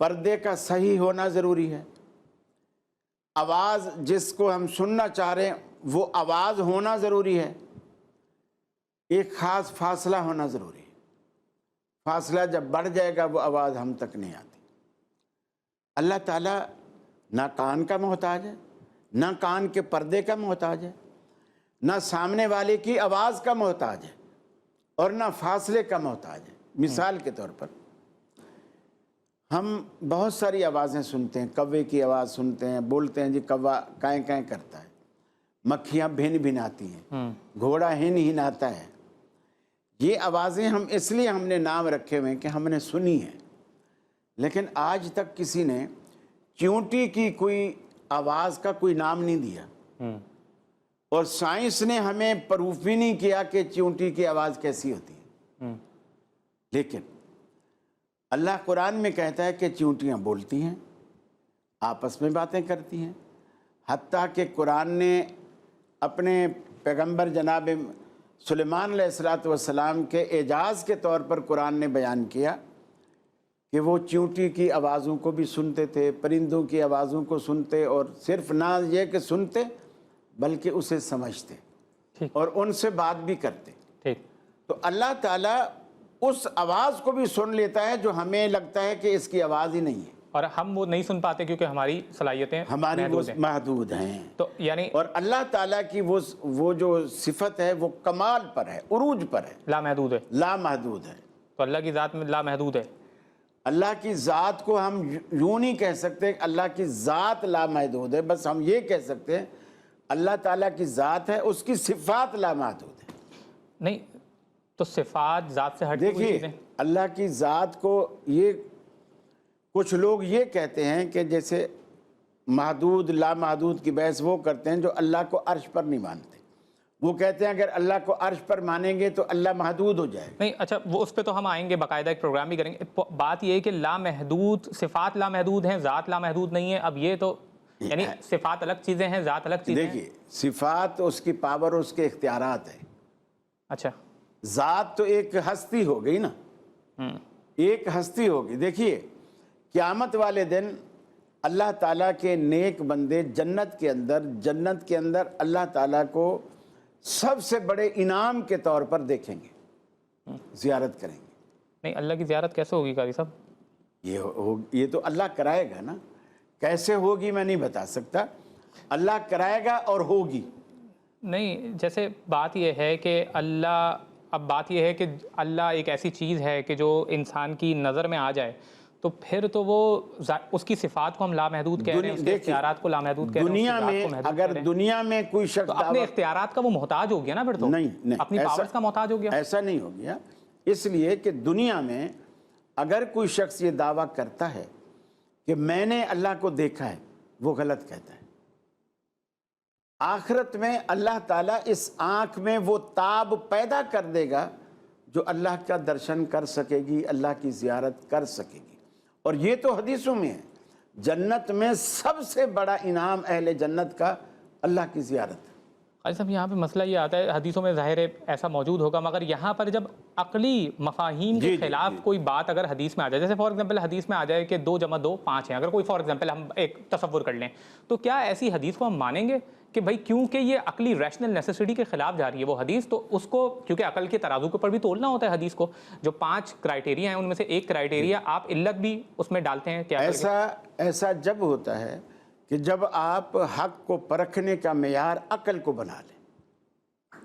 پردے کا صحیح ہونا ضروری ہے، آواز جس کو ہم سننا چاہ رہے ہیں وہ آواز ہونا ضروری ہے، ایک خاص فاصلہ ہونا ضروری ہے۔ فاصلہ جب بڑھ جائے گا وہ آواز ہم تک نہیں آتی۔ اللہ تعالیٰ نہ کان کا محتاج ہے، نہ کان کے پردے کا محتاج ہے، نہ سامنے والے کی آواز کا محتاج ہے، اور نہ فاصلے کا محتاج ہے۔ مثال کے طور پر ہم بہت ساری آوازیں سنتے ہیں، کوے کی آواز سنتے ہیں، بولتے ہیں جی کوا کائیں کائیں کرتا ہے، مکھیاں بھن بھناتی ہیں، گھوڑا ہن ہناتا ہے۔ یہ آوازیں اس لیے ہم نے نام رکھے ہوئے ہیں کہ ہم نے سنی ہیں، لیکن آج تک کسی نے چیونٹی کی کوئی آواز کا کوئی نام نہیں دیا، اور سائنس نے ہمیں پروف بھی نہیں کیا کہ چیونٹی کی آواز کیسی ہوتی ہے۔ لیکن اللہ قرآن میں کہتا ہے کہ چیونٹیاں بولتی ہیں، آپس میں باتیں کرتی ہیں، حتیٰ کہ قرآن نے اپنے پیغمبر جناب سلیمان علیہ السلام کے اعجاز کے طور پر قرآن نے بیان کیا کہ وہ چیونٹی کی آوازوں کو بھی سنتے تھے، پرندوں کی آوازوں کو سنتے، اور صرف نہ یہ کہ سنتے بلکہ اسے سمجھتے اور ان سے بات بھی کرتے۔ تو اللہ تعالیٰ اس آواز کو بھی سن لیتا ہے جو ہمیں لگتا ہے کہ اس کی آواز ہی نہیں ہے، اور ہم وہ نہیں سن پاتے کیونکہ ہماری صلاحیتیں ہماری وہ محدود ہیں۔ تو یعنی اور اللہ تعالیٰ کی وہ جو صفت ہے وہ کمال پر ہے، عروج پر ہے، لامحدود ہے۔ لامحدود ہے۔ تو اللہ کی ذات میں لامحدود ہے۔ اللہ کی ذات کو ہم یوں نہیں کہہ سکتے کہ اللہ کی ذات لامحدود ہے، بس ہم یہ کہہ سکتے ہیں اللہ تعالیٰ کی ذات ہے، اس کی صفات لامحدود ہے۔ نہیں تو صفات ذات سے ہٹ کے کوئی دیکھیے چیزیں، اللہ کی ذات کو یہ کچھ لوگ یہ کہتے ہیں کہ جیسے محدود لامحدود کی بحث وہ کرتے ہیں جو اللہ کو عرش پر نہیں مانتے۔ وہ کہتے ہیں اگر اللہ کو عرش پر مانیں گے تو اللہ محدود ہو جائے گا۔ نہیں اچھا وہ اس پہ تو ہم آئیں گے، باقاعدہ ایک پروگرام بھی کریں گے۔ بات یہ ہے کہ لامحدود صفات لامحدود ہیں، ذات لامحدود نہیں ہے۔ اب یہ تو یعنی صفات الگ چیزیں ہیں، ذات الگ چیزیں ہیں۔ دیکھیے صفات اس کی پاور، اس کے اختیارات ہیں۔ اچھا ذات تو ایک ہستی ہو گئی نا، ایک ہستی ہوگی۔ دیکھیے قیامت والے دن اللہ تعالیٰ کے نیک بندے جنت کے اندر اللہ تعالیٰ کو سب سے بڑے انعام کے طور پر دیکھیں گے، زیارت کریں گے۔ نہیں اللہ کی زیارت کیسے ہوگی قاری صاحب؟ یہ تو اللہ کرائے گا نا، کیسے ہوگی میں نہیں بتا سکتا، اللہ کرائے گا اور ہوگی۔ نہیں جیسے بات یہ ہے کہ اب بات یہ ہے کہ اللہ ایک ایسی چیز ہے کہ جو انسان کی نظر میں آ جائے تو پھر تو وہ اس کی صفات کو ہم لامحدود کہہ رہے ہیں، اس کے اختیارات کو لامحدود کہہ رہے ہیں، دنیا میں اگر دنیا میں کوئی شخص اپنے اختیارات کا وہ محتاج ہو گیا نا، پھر تو نہیں اپنی پاورز کا محتاج ہو گیا۔ ایسا نہیں ہو گیا، اس لیے کہ دنیا میں اگر کوئی شخص یہ دعویٰ کرتا ہے کہ میں نے اللہ کو دیکھا ہے، وہ غلط کہتا ہے۔ آخرت میں اللہ تعالیٰ اس آنکھ میں وہ تاب پیدا کر دے گا جو اللہ کا درشن کر سکے گی، اللہ کی زیارت کر سکے گی۔ اور یہ تو حدیثوں میں ہے، جنت میں سب سے بڑا انعام اہل جنت کا اللہ کی زیارت ہے۔ قاری صاحب یہاں پہ مسئلہ یہ آتا ہے، حدیثوں میں ظاہر ہے ایسا موجود ہوگا، مگر یہاں پر جب عقلی مفاہیم کے خلاف کوئی بات اگر حدیث میں آ جائے، جیسے فار ایگزامپل حدیث میں آ جائے کہ 2 + 2 5 ہیں، اگر کوئی فار ایگزامپل ہم ایک تصور کر لیں، تو کیا ایسی حدیث کو ہم مانیں گے کہ بھائی کیونکہ یہ عقلی ریشنل نیسیسٹی کے خلاف جا رہی ہے وہ حدیث، تو اس کو کیونکہ عقل کے ترازو کے اوپر بھی تولنا ہوتا ہے حدیث کو، جو 5 کرائٹیریا ہیں ان میں سے ایک کرائٹیریا آپ علت بھی اس میں ڈالتے ہیں کیا؟ ایسا جب ہوتا ہے کہ جب آپ حق کو پرکھنے کا معیار عقل کو بنا لیں۔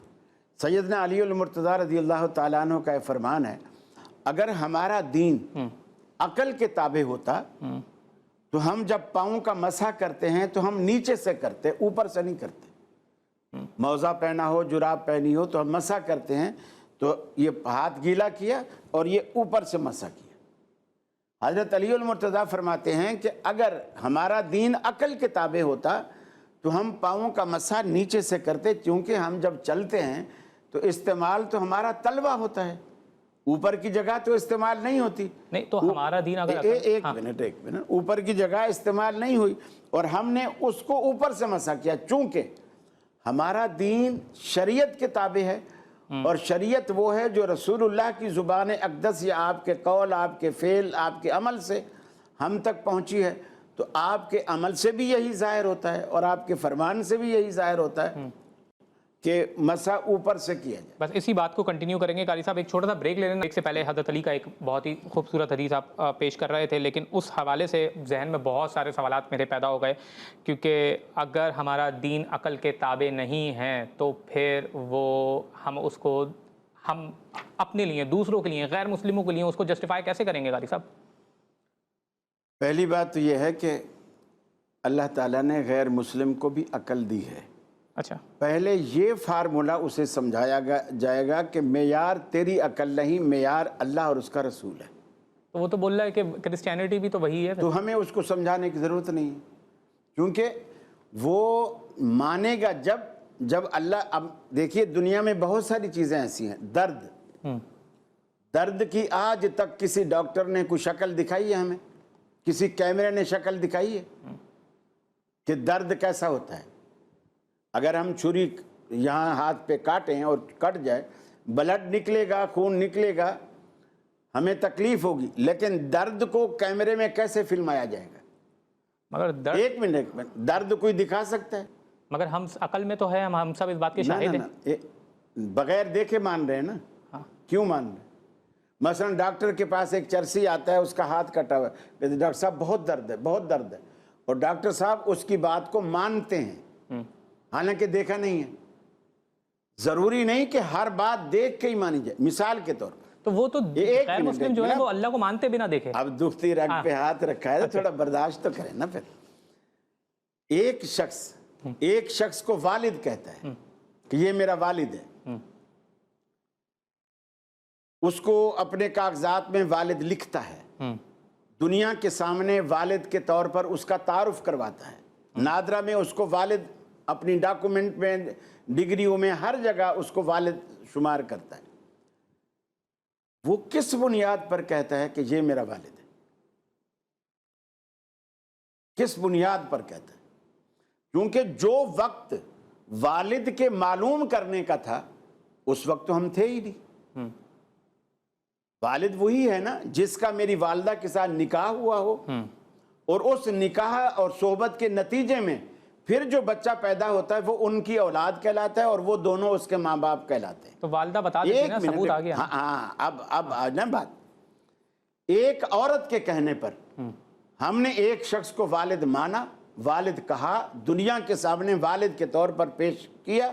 سیدنا علی المرتضیٰ رضی اللہ تعالیٰ عنہ کا فرمان ہے، اگر ہمارا دین عقل کے تابع ہوتا تو ہم جب پاؤں کا مسح کرتے ہیں تو ہم نیچے سے کرتے، اوپر سے نہیں کرتے۔ موزہ پہنا ہو، جراب پہنی ہو تو ہم مسح کرتے ہیں، تو یہ ہاتھ گیلا کیا اور یہ اوپر سے مسح کیا۔ حضرت علی المرتضیٰ فرماتے ہیں کہ اگر ہمارا دین عقل کے تابع ہوتا تو ہم پاؤں کا مسح نیچے سے کرتے، کیونکہ ہم جب چلتے ہیں تو استعمال تو ہمارا تلوا ہوتا ہے، اوپر کی جگہ تو استعمال نہیں ہوتی۔ نہیں تو ہمارا دین اگر ایک منٹ اوپر کی جگہ استعمال نہیں ہوئی اور ہم نے اس کو اوپر سے مسح کیا، چونکہ ہمارا دین شریعت کے تابع ہے، اور شریعت وہ ہے جو رسول اللہ کی زبان اقدس یا آپ کے قول، آپ کے فعل، آپ کے عمل سے ہم تک پہنچی ہے تو آپ کے عمل سے بھی یہی ظاہر ہوتا ہے اور آپ کے فرمان سے بھی یہی ظاہر ہوتا ہے کہ مسح اوپر سے کیا جائے۔ بس اسی بات کو کنٹینیو کریں گے قاری صاحب، ایک چھوٹا سا بریک لے لیں گے۔ ایک سے پہلے حضرت علی کا ایک بہت ہی خوبصورت حدیث آپ پیش کر رہے تھے، لیکن اس حوالے سے ذہن میں بہت سارے سوالات میرے پیدا ہو گئے، کیونکہ اگر ہمارا دین عقل کے تابع نہیں ہے تو پھر وہ ہم اپنے لیے، دوسروں کے لیے، غیر مسلموں کے لیے اس کو جسٹیفائی کیسے کریں گے قاری صاحب؟ پہلی بات تو یہ ہے کہ اللہ تعالیٰ نے غیر مسلم کو بھی عقل دی ہے۔ اچھا، پہلے یہ فارمولا اسے سمجھایا جائے گا کہ معیار تیری عقل نہیں، معیار اللہ اور اس کا رسول ہے۔ تو وہ تو بول رہا ہے کہ کرسچینٹی بھی تو وہی ہے، تو ہمیں اس کو سمجھانے کی ضرورت نہیں ہے، کیونکہ وہ مانے گا جب اللہ۔ اب دیکھیے دنیا میں بہت ساری چیزیں ایسی ہیں، درد کی آج تک کسی ڈاکٹر نے کوئی شکل دکھائی ہے ہمیں؟ کسی کیمرے نے شکل دکھائی ہے کہ درد کیسا ہوتا ہے؟ اگر ہم چھری یہاں ہاتھ پہ کاٹیں اور کٹ جائے، بلڈ نکلے گا، خون نکلے گا، ہمیں تکلیف ہوگی، لیکن درد کو کیمرے میں کیسے فلمایا جائے گا؟ مگر درد، ایک منٹ، درد کوئی دکھا سکتا ہے؟ مگر ہم عقل میں تو ہے، ہم سب اس بات کے شاہد ہیں۔ بغیر دیکھے مان رہے ہیں نا، کیوں مان رہے ہیں؟ مثلا ڈاکٹر کے پاس ایک چرسی آتا ہے، اس کا ہاتھ کٹا ہوا ہے، ڈاکٹر صاحب بہت درد ہے، بہت درد ہے، اور ڈاکٹر صاحب اس کی بات کو مانتے ہیں حالانکہ دیکھا نہیں ہے۔ ضروری نہیں کہ ہر بات دیکھ کے ہی مانی جائے۔ مثال کے طور پر تو وہ تو غیر مسلم جو ہے وہ اللہ کو مانتے بنا دیکھے۔ اب دفتی رگ پہ ہاتھ رکھا ہے تو تھوڑا برداشت تو کریں نا۔ پھر ایک شخص کو والد کہتا ہے کہ یہ میرا والد ہے، اس کو اپنے کاغذات میں والد لکھتا ہے، دنیا کے سامنے والد کے طور پر اس کا تعارف کرواتا ہے، نادرہ میں اس کو والد، اپنی ڈاکومنٹ میں، ڈگریوں میں، ہر جگہ اس کو والد شمار کرتا ہے۔ وہ کس بنیاد پر کہتا ہے کہ یہ میرا والد ہے؟ کس بنیاد پر کہتا ہے؟ کیونکہ جو وقت والد کے معلوم کرنے کا تھا اس وقت تو ہم تھے ہی نہیں۔ والد وہی ہے نا جس کا میری والدہ کے ساتھ نکاح ہوا ہو، اور اس نکاح اور صحبت کے نتیجے میں پھر جو بچہ پیدا ہوتا ہے وہ ان کی اولاد کہلاتا ہے، اور وہ دونوں اس کے ماں باپ کہلاتے ہیں۔ تو والدہ بتا دیتی نا، ثبوت آ گیا۔ ہاں، اب آنا بات، ایک عورت کے کہنے پر ہم نے ایک شخص کو والد مانا، والد کہا، دنیا کے سامنے والد کے طور پر پیش کیا،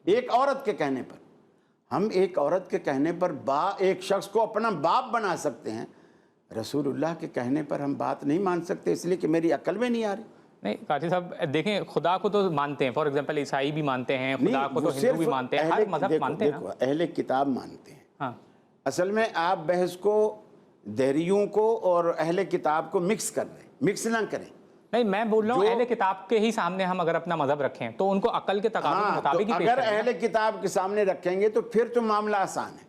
ایک عورت کے کہنے پر۔ ہم ایک عورت کے کہنے پر ایک شخص کو اپنا باپ بنا سکتے ہیں، رسول اللہ کے کہنے پر ہم بات نہیں مان سکتے، اس لیے کہ میری عقل میں نہیں آ رہی۔ نہیں قاضی صاحب دیکھیں، خدا کو تو مانتے ہیں، فار ایگزامپل عیسائی بھی مانتے ہیں، خدا کو تو ہندو بھی مانتے ہیں، ہر مذہب مانتے ہیں۔ دیکھو اہل کتاب مانتے ہیں۔ ہاں، اصل میں آپ بحث کو دہریوں کو اور اہل کتاب کو مکس کر رہے ہیں، مکس نہ کریں۔ نہیں، میں بول رہا ہوں اہل کتاب کے ہی سامنے ہم اگر اپنا مذہب رکھیں تو ان کو عقل کے تقاضے کے مطابق ہی پیش اگر کریں۔ اہل کتاب کے سامنے رکھیں گے تو پھر تو معاملہ آسان ہے،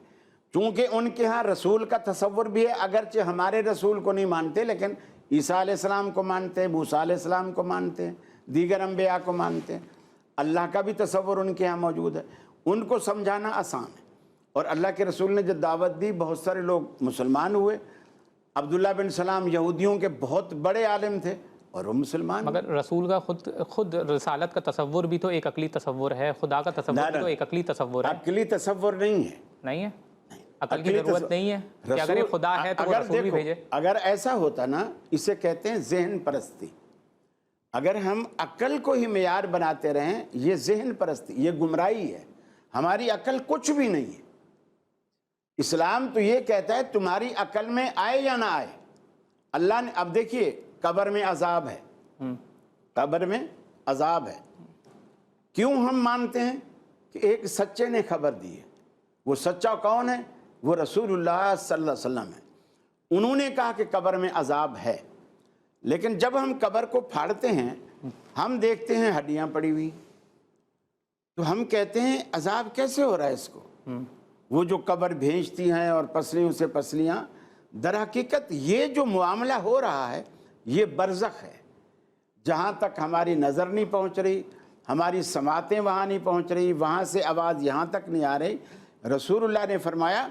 چونکہ ان کے ہاں رسول کا تصور بھی ہے، اگرچہ ہمارے رسول کو نہیں مانتے لیکن عیسیٰ علیہ السلام کو مانتے ہیں، موسیٰ علیہ السلام کو مانتے ہیں، دیگر انبیاء کو مانتے ہیں، اللہ کا بھی تصور ان کے ہاں موجود ہے، ان کو سمجھانا آسان ہے۔ اور اللہ کے رسول نے جب دعوت دی بہت سارے لوگ مسلمان ہوئے۔ عبداللہ بن سلام یہودیوں کے بہت بڑے عالم تھے اور وہ مسلمان۔ مگر رسول کا خود رسالت کا تصور بھی تو ایک عقلی تصور ہے، خدا کا تصور بھی تو ایک عقلی تصور ہے۔ عقلی تصور نہیں ہے، نہیں ہے، عقل کی ضرورت نہیں ہے کہ اگر یہ خدا ہے تو وہ رسول بھی بھیجے۔ اگر ایسا ہوتا نا، اسے کہتے ہیں ذہن پرستی۔ اگر ہم عقل کو ہی معیار بناتے رہیں، یہ ذہن پرستی، یہ گمراہی ہے۔ ہماری عقل کچھ بھی نہیں ہے۔ اسلام تو یہ کہتا ہے تمہاری عقل میں آئے یا نہ آئے، اللہ نے۔ اب دیکھیے قبر میں عذاب ہے، قبر میں عذاب ہے، کیوں ہم مانتے ہیں کہ ایک سچے نے خبر دی ہے۔ وہ سچا کون ہے؟ وہ رسول اللہ صلی اللہ علیہ وسلم ہے۔ انہوں نے کہا کہ قبر میں عذاب ہے، لیکن جب ہم قبر کو پھاڑتے ہیں ہم دیکھتے ہیں ہڈیاں پڑی ہوئی، تو ہم کہتے ہیں عذاب کیسے ہو رہا ہے اس کو؟ وہ جو قبر بھیجتی ہیں اور پسلیوں سے پسلیاں، در حقیقت یہ جو معاملہ ہو رہا ہے یہ برزخ ہے، جہاں تک ہماری نظر نہیں پہنچ رہی، ہماری سماعتیں وہاں نہیں پہنچ رہی، وہاں سے آواز یہاں تک نہیں آ رہی۔ رسول اللہ نے فرمایا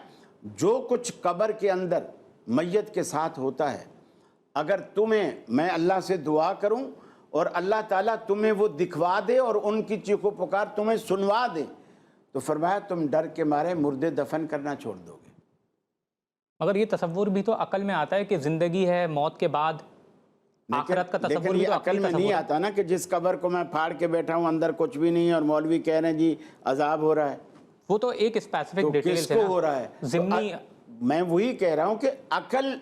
جو کچھ قبر کے اندر میت کے ساتھ ہوتا ہے اگر تمہیں میں اللہ سے دعا کروں اور اللہ تعالیٰ تمہیں وہ دکھوا دے اور ان کی چیخو پکار تمہیں سنوا دے تو فرمایا تم ڈر کے مارے مردے دفن کرنا چھوڑ دو گے۔ مگر یہ تصور بھی تو عقل میں آتا ہے کہ زندگی ہے، موت کے بعد آخرت کا تصور لیکن بھی یہ تو عقل میں نہیں آتا نا کہ جس قبر کو میں پھاڑ کے بیٹھا ہوں اندر کچھ بھی نہیں ہے اور مولوی کہہ رہے ہیں جی عذاب ہو رہا ہے، وہ تو ایک اسپیسیفک تو ڈیٹیل کس کو ہو رہا ہے؟ ضمنی میں وہی کہہ رہا ہوں کہ عقل،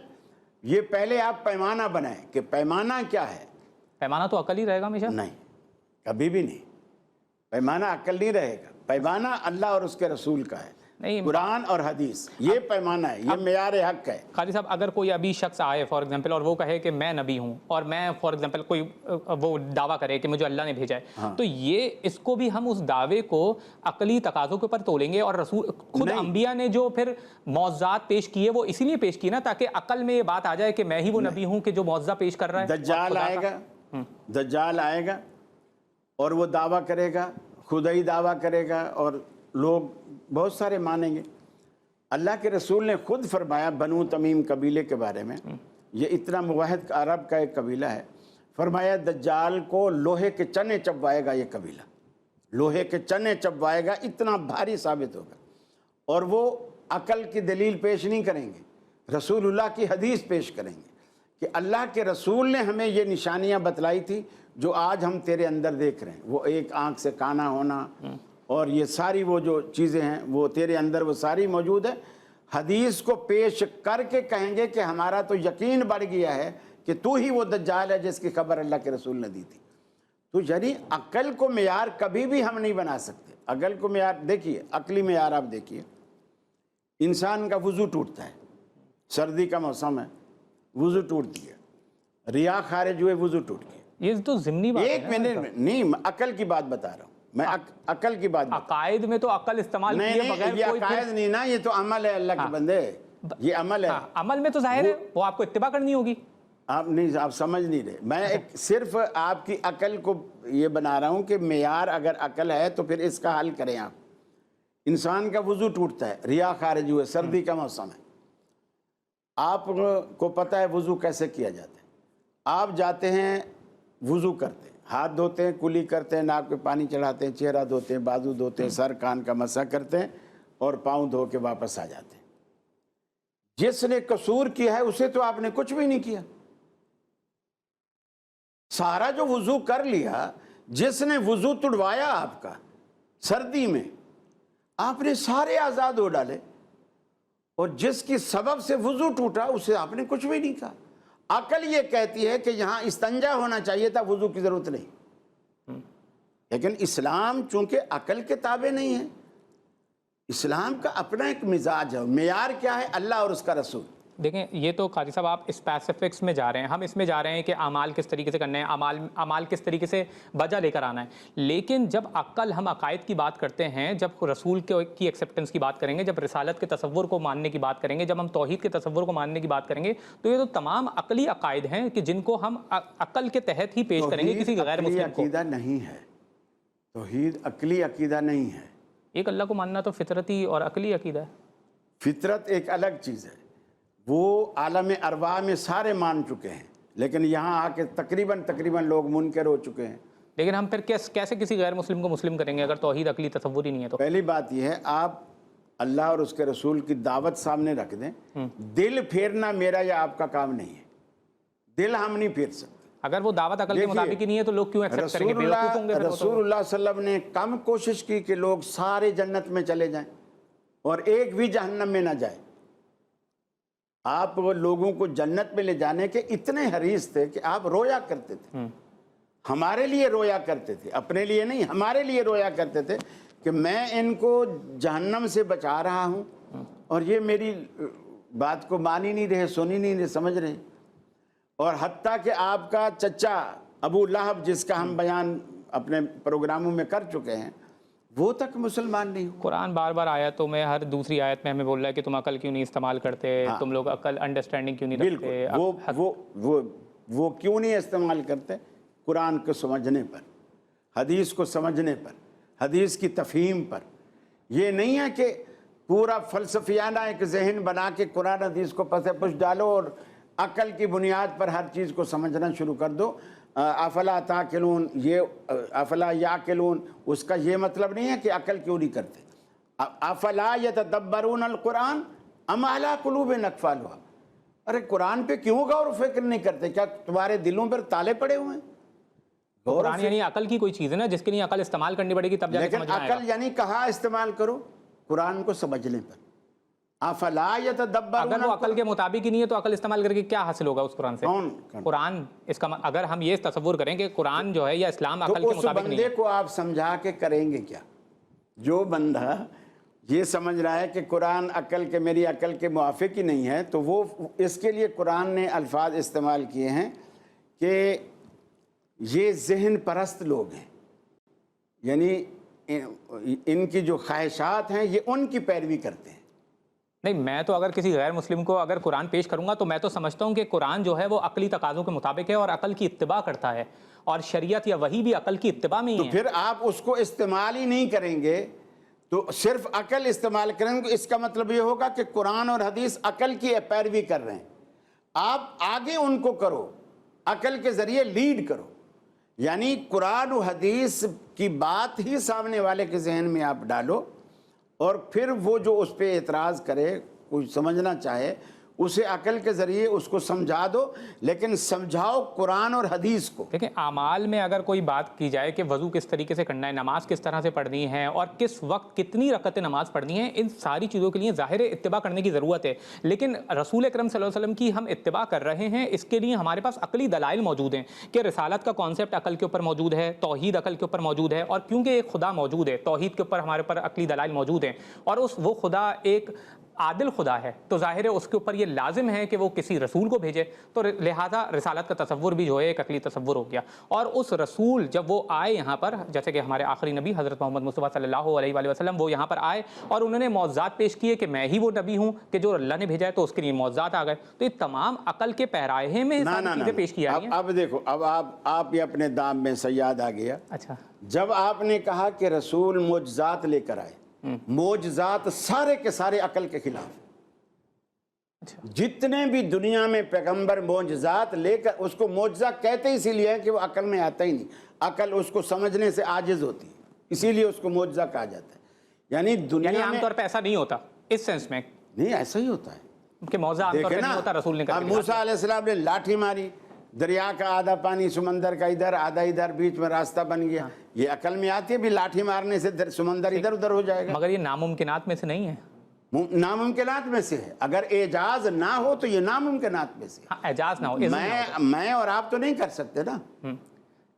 یہ پہلے آپ پیمانہ بنائیں کہ پیمانہ کیا ہے۔ پیمانہ تو عقل ہی رہے گا ہمیشہ۔ نہیں، کبھی بھی نہیں، پیمانہ عقل نہیں رہے گا، پیمانہ اللہ اور اس کے رسول کا ہے، نہیں، قرآن اور حدیث، یہ پیمانہ ہے، یہ معیار حق ہے۔ قاضی صاحب اگر کوئی ابھی شخص آئے فار ایگزامپل اور وہ کہے کہ میں نبی ہوں اور میں فار ایگزامپل کوئی وہ دعویٰ کرے کہ مجھے اللہ نے بھیجا ہے، تو یہ اس کو بھی ہم اس دعوے کو عقلی تقاضوں کے اوپر تولیں گے؟ اور رسول خود انبیاء نے جو پھر معجزات پیش کیے وہ اسی لیے پیش کیے نا تاکہ عقل میں یہ بات آ جائے کہ میں ہی وہ نبی ہوں کہ جو معجزہ پیش کر رہا ہے۔ دجال آئے گا، دجال آئے گا اور وہ دعویٰ کرے گا، خدائی دعویٰ کرے گا اور لوگ بہت سارے مانیں گے۔ اللہ کے رسول نے خود فرمایا بنو تمیم قبیلے کے بارے میں، یہ اتنا موحد عرب کا ایک قبیلہ ہے، فرمایا دجال کو لوہے کے چنے چبوائے گا، یہ قبیلہ لوہے کے چنے چبوائے گا، اتنا بھاری ثابت ہوگا، اور وہ عقل کی دلیل پیش نہیں کریں گے، رسول اللہ کی حدیث پیش کریں گے کہ اللہ کے رسول نے ہمیں یہ نشانیاں بتلائی تھی جو آج ہم تیرے اندر دیکھ رہے ہیں، وہ ایک آنکھ سے کانا ہونا اور یہ ساری وہ جو چیزیں ہیں وہ تیرے اندر وہ ساری موجود ہے۔ حدیث کو پیش کر کے کہیں گے کہ ہمارا تو یقین بڑھ گیا ہے کہ تو ہی وہ دجال ہے جس کی خبر اللہ کے رسول نے دی تھی۔ تو یعنی عقل کو معیار کبھی بھی ہم نہیں بنا سکتے۔ عقل کو معیار دیکھیے، عقلی معیار آپ دیکھیے، انسان کا وضو ٹوٹتا ہے، سردی کا موسم ہے، وضو ٹوٹ گیا، ریا خارج ہوئے، وضو ٹوٹ گیا۔ یہ تو ضمنی بات ہے۔ ایک منٹ میں نہیں، میں عقل کی بات بتا رہا ہوں، میں عقل کی بات عقائد میں تو عقل استعمال کیے بغیر یہ کوئی عقائد نہیں نا، یہ تو عمل ہے اللہ کے بندے، یہ عمل ہے۔ عمل میں تو ظاہر ہے وہ آپ کو اتباع کرنی ہوگی۔ آپ نہیں، آپ سمجھ نہیں رہے، میں ایک صرف آپ کی عقل کو یہ بنا رہا ہوں کہ معیار اگر عقل ہے تو پھر اس کا حل کریں آپ۔ انسان کا وضو ٹوٹتا ہے، ریا خارج ہوئے، سردی کا موسم ہے، آپ کو پتہ ہے وضو کیسے کیا جاتا ہے، آپ جاتے ہیں وضو کرتے ہیں، ہاتھ دھوتے ہیں، کلی کرتے ہیں، ناک پہ پانی چڑھاتے ہیں، چہرہ دھوتے ہیں، بازو دھوتے ہیں، سر کان کا مسح کرتے ہیں اور پاؤں دھو کے واپس آ جاتے ہیں۔ جس نے قصور کیا ہے اسے تو آپ نے کچھ بھی نہیں کیا، سارا جو وضو کر لیا، جس نے وضو تڑوایا آپ کا سردی میں، آپ نے سارے آزاد ہو ڈالے، اور جس کی سبب سے وضو ٹوٹا اسے آپ نے کچھ بھی نہیں کہا۔ عقل یہ کہتی ہے کہ یہاں استنجا ہونا چاہیے تھا، وضو کی ضرورت نہیں، لیکن اسلام چونکہ عقل کے تابع نہیں ہے، اسلام کا اپنا ایک مزاج ہے، معیار کیا ہے؟ اللہ اور اس کا رسول۔ دیکھیں یہ تو قاضی صاحب آپ اسپیسیفکس میں جا رہے ہیں، ہم اس میں جا رہے ہیں کہ اعمال کس طریقے سے کرنے ہیں، اعمال کس طریقے سے بجا لے کر آنا ہے، لیکن جب عقل ہم عقائد کی بات کرتے ہیں، جب رسول کی ایکسیپٹنس کی بات کریں گے، جب رسالت کے تصور کو ماننے کی بات کریں گے، جب ہم توحید کے تصور کو ماننے کی بات کریں گے، تو یہ تو تمام عقلی عقائد ہیں کہ جن کو ہم عقل کے تحت ہی پیش کریں گے کسی غیر مسلم کو۔ عقیدہ نہیں ہے، توحید عقلی عقیدہ نہیں ہے۔ ایک اللہ کو ماننا تو فطرتی اور عقلی عقیدہ ہے۔ فطرت ایک الگ چیز ہے، وہ عالم ارواح میں سارے مان چکے ہیں، لیکن یہاں آ کے تقریباً لوگ منکر ہو چکے ہیں۔ لیکن ہم پھر کیسے کسی غیر مسلم کو مسلم کریں گے اگر توحید عقلی تصور ہی نہیں ہے تو؟ پہلی بات یہ ہے، آپ اللہ اور اس کے رسول کی دعوت سامنے رکھ دیں، دل پھیرنا میرا یا آپ کا کام نہیں ہے، دل ہم نہیں پھیر سکتے۔ اگر وہ دعوت عقل کے مطابق ہی نہیں ہے تو لوگ کیوں ایکسیپٹ کریں گے؟ بیوقوف ہوں گے پھر وہ تو۔ رسول اللہ صلی اللہ علیہ وسلم نے کم کوشش کی کہ لوگ سارے جنت میں چلے جائیں اور ایک بھی جہنم میں نہ جائے۔ آپ وہ لوگوں کو جنت میں لے جانے کے اتنے حریص تھے کہ آپ رویا کرتے تھے، ہمارے لیے رویا کرتے تھے، اپنے لیے نہیں، ہمارے لیے رویا کرتے تھے کہ میں ان کو جہنم سے بچا رہا ہوں اور یہ میری بات کو مان ہی نہیں رہے، سن ہی نہیں رہے، سمجھ رہے۔ اور حتیٰ کہ آپ کا چچا ابو لہب، جس کا ہم بیان اپنے پروگراموں میں کر چکے ہیں، وہ تک مسلمان نہیں ہو۔ قرآن بار بار آیتوں میں، ہر دوسری آیت میں ہمیں بول رہا ہے کہ تم عقل کیوں نہیں استعمال کرتے، تم لوگ عقل انڈرسٹینڈنگ کیوں نہیں رکھتے۔ بالکل، وہ کیوں نہیں استعمال کرتے؟ قرآن کو سمجھنے پر، حدیث کو سمجھنے پر، حدیث کی تفہیم پر۔ یہ نہیں ہے کہ پورا فلسفیانہ ایک ذہن بنا کے قرآن حدیث کو پس پش ڈالو اور عقل کی بنیاد پر ہر چیز کو سمجھنا شروع کر دو. افلا تاقلون، یہ افلا یاقلون، اس کا یہ مطلب نہیں ہے کہ عقل کیوں نہیں کرتے. افلا یتدبرون القرآن ام علی قلوب اقفالها، ارے قرآن پہ کیوں غور و فکر نہیں کرتے؟ کیا تمہارے دلوں پر تالے پڑے ہوئے ہیں؟ قرآن یعنی عقل کی کوئی چیز ہے نا جس کے لیے عقل استعمال کرنی پڑے گی تب جا کے لیکن سمجھ میں آئے گا. عقل یعنی کہاں استعمال کرو؟ قرآن کو سمجھنے پر. افلا یتدبرون، اگر وہ عقل کے مطابق ہی نہیں ہے تو عقل استعمال کر کے کیا حاصل ہوگا اس قرآن سے؟ قرآن اس کا اگر ہم یہ تصور کریں کہ قرآن جو ہے یا اسلام عقل کے اس مطابق نہیں بندے ہے، کو آپ سمجھا کے کریں گے کیا؟ جو بندہ یہ سمجھ رہا ہے کہ قرآن عقل کے میری عقل کے موافق ہی نہیں ہے، تو وہ اس کے لیے قرآن نے الفاظ استعمال کیے ہیں کہ یہ ذہن پرست لوگ ہیں، یعنی ان کی جو خواہشات ہیں یہ ان کی پیروی کرتے ہیں. نہیں میں تو اگر کسی غیر مسلم کو اگر قرآن پیش کروں گا تو میں تو سمجھتا ہوں کہ قرآن جو ہے وہ عقلی تقاضوں کے مطابق ہے اور عقل کی اتباع کرتا ہے، اور شریعت یا وحی بھی عقل کی اتباع میں ہی ہے. پھر آپ اس کو استعمال ہی نہیں کریں گے تو صرف عقل استعمال کریں گے، اس کا مطلب یہ ہوگا کہ قرآن اور حدیث عقل کی پیروی کر رہے ہیں. آپ آگے ان کو کرو، عقل کے ذریعے لیڈ کرو، یعنی قرآن و حدیث کی بات ہی سامنے والے کے ذہن میں آپ ڈالو، اور پھر وہ جو اس پہ اعتراض کرے، کوئی سمجھنا چاہے، اسے عقل کے ذریعے اس کو سمجھا دو، لیکن سمجھاؤ قرآن اور حدیث کو. دیکھیں اعمال میں اگر کوئی بات کی جائے کہ وضو کس طریقے سے کرنا ہے، نماز کس طرح سے پڑھنی ہے، اور کس وقت کتنی رکعتیں نماز پڑھنی ہے، ان ساری چیزوں کے لیے ظاہر اتباع کرنے کی ضرورت ہے. لیکن رسول اکرم صلی اللہ علیہ وسلم کی ہم اتباع کر رہے ہیں، اس کے لیے ہمارے پاس عقلی دلائل موجود ہیں کہ رسالت کا کانسیپٹ عقل کے اوپر موجود ہے، توحید عقل کے اوپر موجود ہے، اور کیونکہ ایک خدا موجود ہے توحید کے اوپر ہمارے پر عقلی دلائل موجود ہیں، اور وہ خدا ایک عادل خدا ہے، تو ظاہر ہے اس کے اوپر یہ لازم ہے کہ وہ کسی رسول کو بھیجے. تو لہٰذا رسالت کا تصور بھی جو ہے ایک عقلی تصور ہو گیا. اور اس رسول جب وہ آئے یہاں پر، جیسے کہ ہمارے آخری نبی حضرت محمد مصطفیٰ صلی اللہ علیہ وآلہ وسلم، وہ یہاں پر آئے اور انہوں نے معجزات پیش کیے کہ میں ہی وہ نبی ہوں کہ جو اللہ نے بھیجا ہے، تو اس کے لیے معجزات آ گئے. تو یہ تمام عقل کے پیرائے میں ساری چیزیں پیش کی جا رہی ہیں. اب دیکھو، اب آپ یہ اپنے دام میں سیاد آ گیا. اچھا، جب آپ نے کہا کہ رسول معجزات لے کر آئے، معجزات سارے کے سارے عقل کے خلاف. جتنے بھی دنیا میں پیغمبر معجزات لے کر، اس کو معجزہ کہتے اسی لیے ہے کہ وہ عقل میں آتا ہی نہیں، عقل اس کو سمجھنے سے عاجز ہوتی ہے، اسی لیے اس کو معجزہ کہا جاتا ہے. یعنی دنیا عام میں طور پہ ایسا نہیں ہوتا اس سینس میں نہیں، ایسا ہی ہوتا ہے کہ معجزہ عام طور پہ نہیں ہوتا. رسول نے کہا موسیٰ علیہ السلام نے لاٹھی ماری، دریا کا آدھا پانی سمندر کا ادھر آدھا ادھر، بیچ میں راستہ بن گیا. یہ عقل میں آتی ہے بھی لاٹھی مارنے سے سمندر ادھر ادھر ہو جائے گا. مگر یہ ناممکنات میں سے نہیں ہے. ناممکنات میں سے ہے. اگر اعجاز نہ ہو تو یہ ناممکنات میں سے. اعجاز نہ ہو، میں اور آپ تو نہیں کر سکتے نا.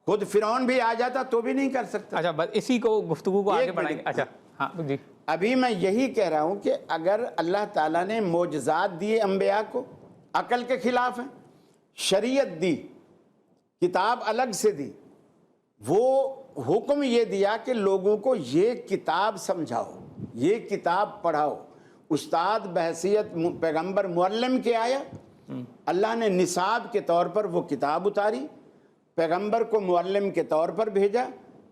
خود فرعون بھی آ جاتا تو بھی نہیں کر سکتا. اچھا، بس اسی کو گفتگو کو آگے بڑھائیں گے. اچھا ہاں جی. ابھی میں یہی کہہ رہا ہوں کہ اگر اللہ تعالیٰ نے معجزات دیے انبیاء کو، عقل کے خلاف ہیں، شریعت دی، کتاب الگ سے دی، وہ حکم یہ دیا کہ لوگوں کو یہ کتاب سمجھاؤ، یہ کتاب پڑھاؤ. استاد بحیثیت پیغمبر معلم کے آیا، اللہ نے نصاب کے طور پر وہ کتاب اتاری، پیغمبر کو معلم کے طور پر بھیجا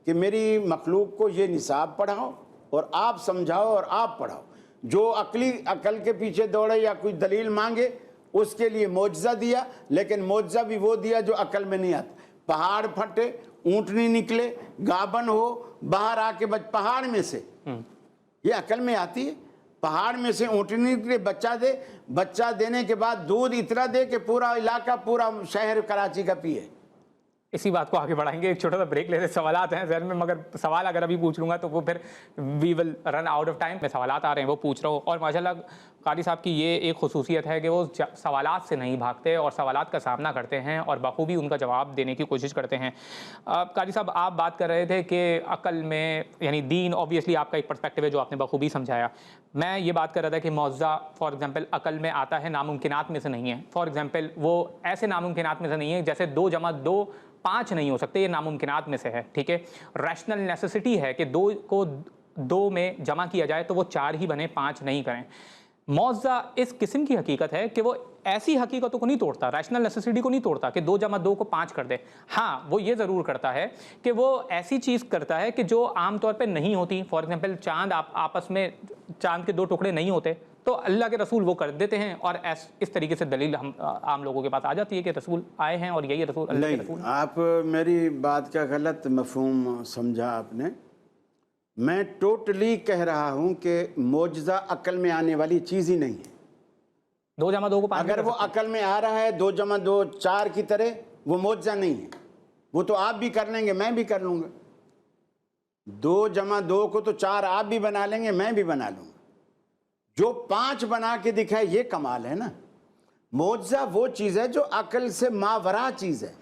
کہ میری مخلوق کو یہ نصاب پڑھاؤ اور آپ سمجھاؤ اور آپ پڑھاؤ. جو عقل کے پیچھے دوڑے یا کوئی دلیل مانگے اس کے لیے معجزہ دیا، لیکن معجزہ بھی وہ دیا جو عقل میں نہیں آتا. پہاڑ پھٹے، اونٹنی نکلے، گابن ہو، باہر آ کے پہاڑ میں سے، یہ عقل میں آتی ہے؟ پہاڑ میں سے اونٹنی نکلے، بچہ دے، بچہ دینے کے بعد دودھ اتنا دے کہ پورا علاقہ، پورا شہر کراچی کا پیے. اسی بات کو آگے بڑھائیں گے. ایک چھوٹا سا بریک لیتے. سوالات ہیں ذہن میں، مگر سوال اگر ابھی پوچھ لوں گا تو وہ پھر وی ول رن آؤٹ آف ٹائم. میں سوالات آ رہے ہیں وہ پوچھ رہا ہوں، اور ماشاءاللہ قاری صاحب کی یہ ایک خصوصیت ہے کہ وہ سوالات سے نہیں بھاگتے اور سوالات کا سامنا کرتے ہیں اور بخوبی ان کا جواب دینے کی کوشش کرتے ہیں. قاری صاحب آپ بات کر رہے تھے کہ عقل میں، یعنی دین اوبیسلی آپ کا ایک پرسپیکٹیو ہے جو آپ نے بخوبی سمجھایا. میں یہ بات کر رہا تھا کہ معجزہ فار ایگزامپل عقل میں آتا ہے، ناممکنات میں سے نہیں ہے. فار ایگزامپل وہ ایسے ناممکنات میں سے نہیں ہے جیسے 2 + 2 5 نہیں ہو سکتے، یہ ناممکنات میں سے ہے. ٹھیک ہے، ریشنل نیسیسٹی ہے کہ 2 کو 2 میں جمع کیا جائے تو وہ 4 ہی بنے، 5 نہیں کریں. معجزہ اس قسم کی حقیقت ہے کہ وہ ایسی حقیقتوں کو نہیں توڑتا، ریشنل نیسیسٹی کو نہیں توڑتا کہ 2 + 2 کو 5 کر دے. ہاں وہ یہ ضرور کرتا ہے کہ وہ ایسی چیز کرتا ہے کہ جو عام طور پہ نہیں ہوتی. فار ایگزامپل چاند، آپ آپس میں چاند کے 2 ٹکڑے نہیں ہوتے تو اللہ کے رسول وہ کر دیتے ہیں، اور اس طریقے سے دلیل ہم عام لوگوں کے پاس آ جاتی ہے کہ رسول آئے ہیں اور یہی رسول اللہ کے رسول نہیں، آپ میری بات کا غلط مفہوم سمجھا آپ نے. میں ٹوٹلی کہہ رہا ہوں کہ معجزہ عقل میں آنے والی چیز ہی نہیں ہے. 2 + 2 کو 5 اگر وہ عقل میں آ رہا ہے 2 + 2 4 کی طرح، وہ معجزہ نہیں ہے. وہ تو آپ بھی کر لیں گے، میں بھی کر لوں گا. 2 + 2 کو تو 4 آپ بھی بنا لیں گے، میں بھی بنا لوں گا. جو 5 بنا کے دکھائے یہ کمال ہے نا. معجزہ وہ چیز ہے جو عقل سے ماورا چیز ہے،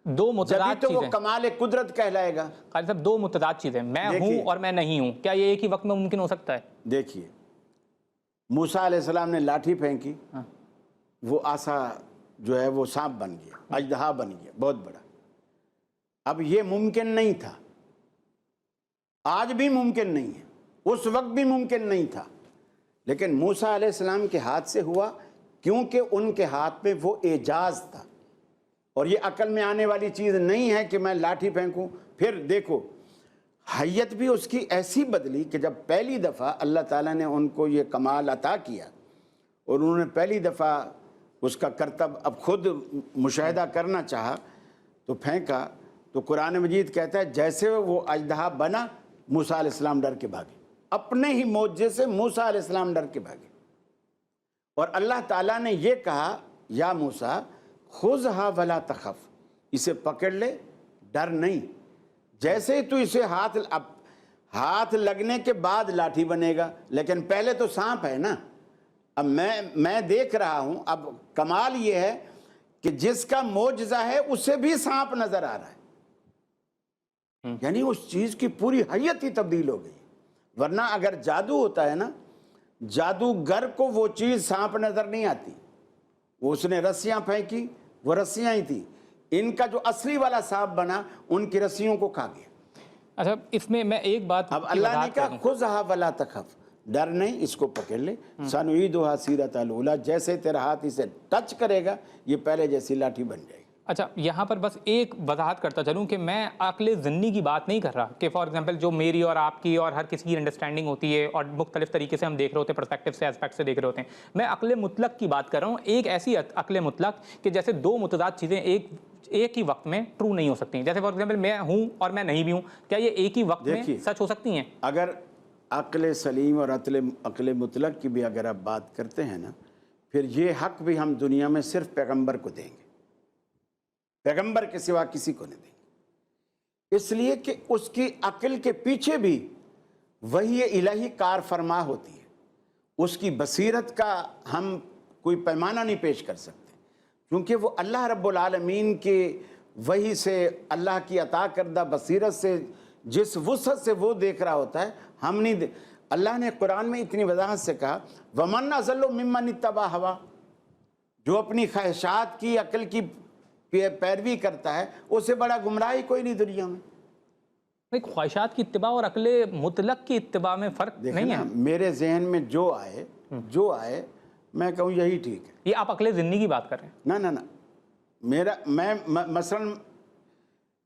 2 جبھی متضاد تو وہ چیزیں. کمال قدرت کہلائے گا. قاری صاحب 2 متضاد چیزیں، میں ہوں اور میں نہیں ہوں، کیا یہ ایک ہی وقت میں ممکن ہو سکتا ہے؟ دیکھیے، موسیٰ علیہ السلام نے لاٹھی پھینکی، وہ عصا جو ہے وہ سانپ بن گیا، اژدہا بن گیا بہت بڑا. اب یہ ممکن نہیں تھا، آج بھی ممکن نہیں ہے، اس وقت بھی ممکن نہیں تھا، لیکن موسیٰ علیہ السلام کے ہاتھ سے ہوا کیونکہ ان کے ہاتھ میں وہ اعجاز تھا. اور یہ عقل میں آنے والی چیز نہیں ہے کہ میں لاٹھی پھینکوں. پھر دیکھو، حیت بھی اس کی ایسی بدلی کہ جب پہلی دفعہ اللہ تعالیٰ نے ان کو یہ کمال عطا کیا اور انہوں نے پہلی دفعہ اس کا کرتب اب خود مشاہدہ کرنا چاہا تو پھینکا، تو قرآن مجید کہتا ہے جیسے وہ اژدہا بنا، موسیٰ علیہ السلام ڈر کے بھاگے. اپنے ہی معجزے سے موسیٰ علیہ السلام ڈر کے بھاگے. اور اللہ تعالیٰ نے یہ کہا، یا موسیٰ خذھا ولا تخف، اسے پکڑ لے، ڈر نہیں. جیسے تو اسے ہاتھ لگنے کے بعد لاٹھی بنے گا، لیکن پہلے تو سانپ ہے نا. اب میں دیکھ رہا ہوں، اب کمال یہ ہے کہ جس کا معجزہ ہے اسے بھی سانپ نظر آ رہا ہے. یعنی اس چیز کی پوری حیت ہی تبدیل ہو گئی. ورنہ اگر جادو ہوتا ہے نا، جادوگر کو وہ چیز سانپ نظر نہیں آتی. وہ اس نے رسیاں پھینکی، وہ رسیاں ہی تھی. ان کا جو اصلی والا سانپ بنا، ان کی رسیوں کو کھا گیا. اچھا، اس میں ایک بات اب اللہ نے کہا خذھا ولا تخف، ڈر نہیں، اس کو پکڑ لے. سنعیدھا سیرۃ الاولیٰ، جیسے تیرا ہاتھ اسے ٹچ کرے گا یہ پہلے جیسی لاٹھی بن جائے گی. اچھا، یہاں پر بس ایک وضاحت کرتا چلوں کہ میں عقل ضنی کی بات نہیں کر رہا کہ فار ایگزامپل جو میری اور آپ کی اور ہر کسی کی انڈرسٹینڈنگ ہوتی ہے اور مختلف طریقے سے ہم دیکھ رہے ہوتے ہیں، پرسپیکٹو سے، اسپیکٹ سے دیکھ رہے ہوتے ہیں. میں عقل مطلق کی بات کر رہا ہوں، ایک ایسی عقل مطلق کہ جیسے 2 متضاد چیزیں ایک ہی وقت میں ٹرو نہیں ہو سکتی. جیسے فار ایگزامپل میں ہوں اور میں نہیں بھی ہوں، کیا یہ ایک ہی وقت میں سچ ہو سکتی ہیں؟ اگر عقل سلیم اور عقل مطلق کی بھی اگر آپ بات کرتے ہیں نا، پھر یہ حق بھی ہم دنیا میں صرف پیغمبر کو دیں گے، پیغمبر کے سوا کسی کو نہیں دیں گے. اس لیے کہ اس کی عقل کے پیچھے بھی وحی الہی کار فرما ہوتی ہے. اس کی بصیرت کا ہم کوئی پیمانہ نہیں پیش کر سکتے، کیونکہ وہ اللہ رب العالمین کے وحی سے، اللہ کی عطا کردہ بصیرت سے، جس وسعت سے وہ دیکھ رہا ہوتا ہے، ہم نہیں اللہ نے قرآن میں اتنی وضاحت سے کہا وَمَنْ أَضَلُّ مِمَّنِ اتَّبَعَ هَوَاهُ، جو اپنی خواہشات کی، عقل کی پیروی کرتا ہے، اسے بڑا گمراہی کوئی نہیں دنیا میں. خواہشات کی اتباع اور عقل مطلق کی اتباع میں فرق نہیں ہے. میرے ذہن میں جو آئے میں کہوں یہی ٹھیک ہے. یہ آپ عقل ضنی کی بات کر رہے ہیں؟ نہ، میں مثلا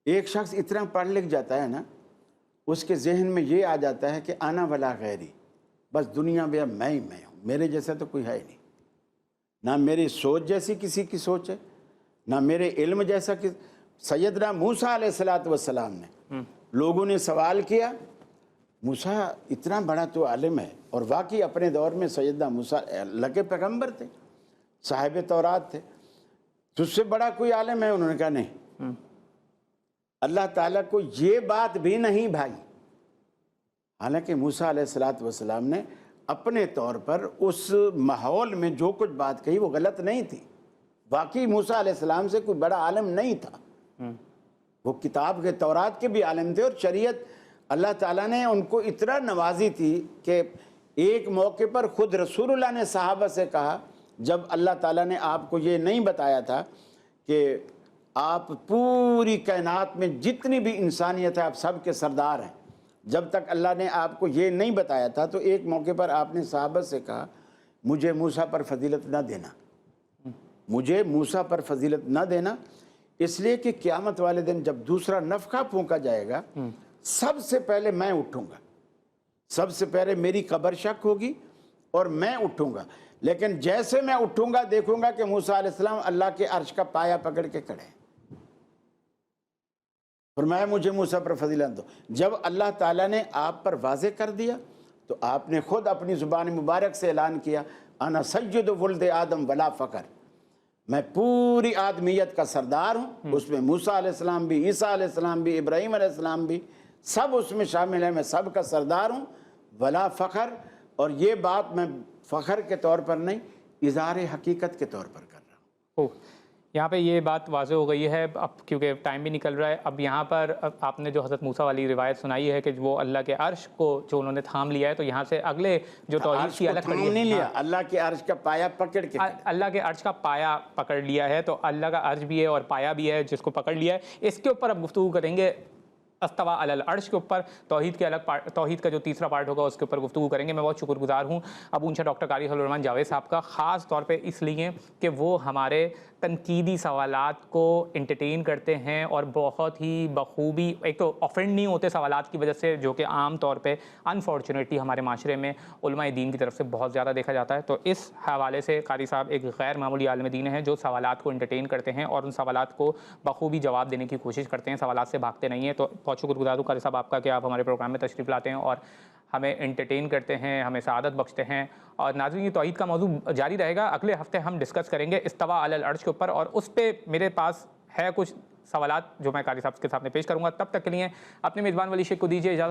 ایک شخص اتنا پڑھ لکھ جاتا ہے نا، اس کے ذہن میں یہ آ جاتا ہے کہ انا ولا غیری، بس دنیا میں میں ہی میں ہوں، میرے جیسا تو کوئی ہے نہیں. نہ میری سوچ جیسی کسی کی سوچ ہے، نہ میرے علم جیسا کہ سیدنا موسیٰ علیہ السلام نے، لوگوں نے سوال کیا موسیٰ اتنا بڑا تو عالم ہے، اور واقعی اپنے دور میں سیدنا موسیٰ اللہ کے پیغمبر تھے، صاحب تورات تھے، تجھ سے بڑا کوئی عالم ہے؟ انہوں نے کہا نہیں. اللہ تعالیٰ کو یہ بات بھی نہیں بھائی. حالانکہ موسیٰ علیہ السلام نے اپنے طور پر اس ماحول میں جو کچھ بات کہی وہ غلط نہیں تھی. واقعی موسیٰ علیہ السلام سے کوئی بڑا عالم نہیں تھا، وہ کتاب کے تورات کے بھی عالم تھے، اور شریعت اللہ تعالیٰ نے ان کو اتنا نوازی تھی کہ ایک موقع پر خود رسول اللہ نے صحابہ سے کہا، جب اللہ تعالیٰ نے آپ کو یہ نہیں بتایا تھا کہ آپ پوری کائنات میں جتنی بھی انسانیت ہے آپ سب کے سردار ہیں، جب تک اللہ نے آپ کو یہ نہیں بتایا تھا، تو ایک موقع پر آپ نے صحابہ سے کہا مجھے موسیٰ پر فضیلت نہ دینا، مجھے موسیٰ پر فضیلت نہ دینا، اس لیے کہ قیامت والے دن جب دوسرا نفخہ پھونکا جائے گا، سب سے پہلے میں اٹھوں گا، سب سے پہلے میری قبر شک ہوگی، اور میں اٹھوں گا، لیکن جیسے میں اٹھوں گا دیکھوں گا کہ موسیٰ علیہ السلام اللہ کے عرش کا پایا پکڑ کے کھڑے ہیں۔ فرمایا مجھے موسیٰ پر فضیلت دو۔ جب اللہ تعالیٰ نے آپ پر واضح کر دیا تو آپ نے خود اپنی زبان مبارک سے اعلان کیا انا سید ولد آدم ولا فخر، میں پوری آدمیت کا سردار ہوں، اس میں موسیٰ علیہ السلام بھی، عیسیٰ علیہ السلام بھی، ابراہیم علیہ السلام بھی، سب اس میں شامل ہیں، میں سب کا سردار ہوں، ولا فخر، اور یہ بات میں فخر کے طور پر نہیں، اظہار حقیقت کے طور پر کر رہا ہوں۔ اوہ، یہاں پہ یہ بات واضح ہو گئی ہے اب، کیونکہ ٹائم بھی نکل رہا ہے۔ اب یہاں پر آپ نے جو حضرت موسیٰ والی روایت سنائی ہے کہ وہ اللہ کے عرش کو جو انہوں نے تھام لیا ہے، تو یہاں سے اگلے جو توحید عرش کی کو الگ تھام کڑی نہیں ہے، لیا، اللہ کے عرش کا پایا پکڑ کے کھڑے۔ اللہ کے عرش کا پایا پکڑ لیا ہے، تو اللہ کا عرش بھی ہے اور پایا بھی ہے جس کو پکڑ لیا ہے۔ اس کے اوپر اب گفتگو کریں گے، استوا علی العرش کے اوپر، توحید کے الگ توحید کا جو تیسرا پارٹ ہوگا اس کے اوپر گفتگو کریں گے۔ میں بہت شکر گزار ہوں ابو انشا ڈاکٹر قاری حبیب الرحمن جاوید صاحب کا، خاص طور پہ اس لیے کہ وہ ہمارے تنقیدی سوالات کو انٹرٹین کرتے ہیں اور بہت ہی بخوبی، ایک تو آفینڈ نہیں ہوتے سوالات کی وجہ سے، جو کہ عام طور پہ انفارچونیٹلی ہمارے معاشرے میں علماء دین کی طرف سے بہت زیادہ دیکھا جاتا ہے۔ تو اس حوالے سے قاری صاحب ایک غیر معمولی عالم دین ہیں جو سوالات کو انٹرٹین کرتے ہیں اور ان سوالات کو بخوبی جواب دینے کی کوشش کرتے ہیں، سوالات سے بھاگتے نہیں ہیں۔ تو بہت شکر گزار ہوں قاری صاحب آپ کا کہ آپ ہمارے پروگرام میں تشریف لاتے ہیں اور ہمیں انٹرٹین کرتے ہیں، ہمیں سعادت بخشتے ہیں۔ اور ناظرین، یہ توحید کا موضوع جاری رہے گا، اگلے ہفتے ہم ڈسکس کریں گے استوا علی العرش کے اوپر، اور اس پہ میرے پاس ہے کچھ سوالات جو میں قاری صاحب کے سامنے پیش کروں گا۔ تب تک کے لیے اپنے میزبان ولی شیخ کو دیجیے اجازت۔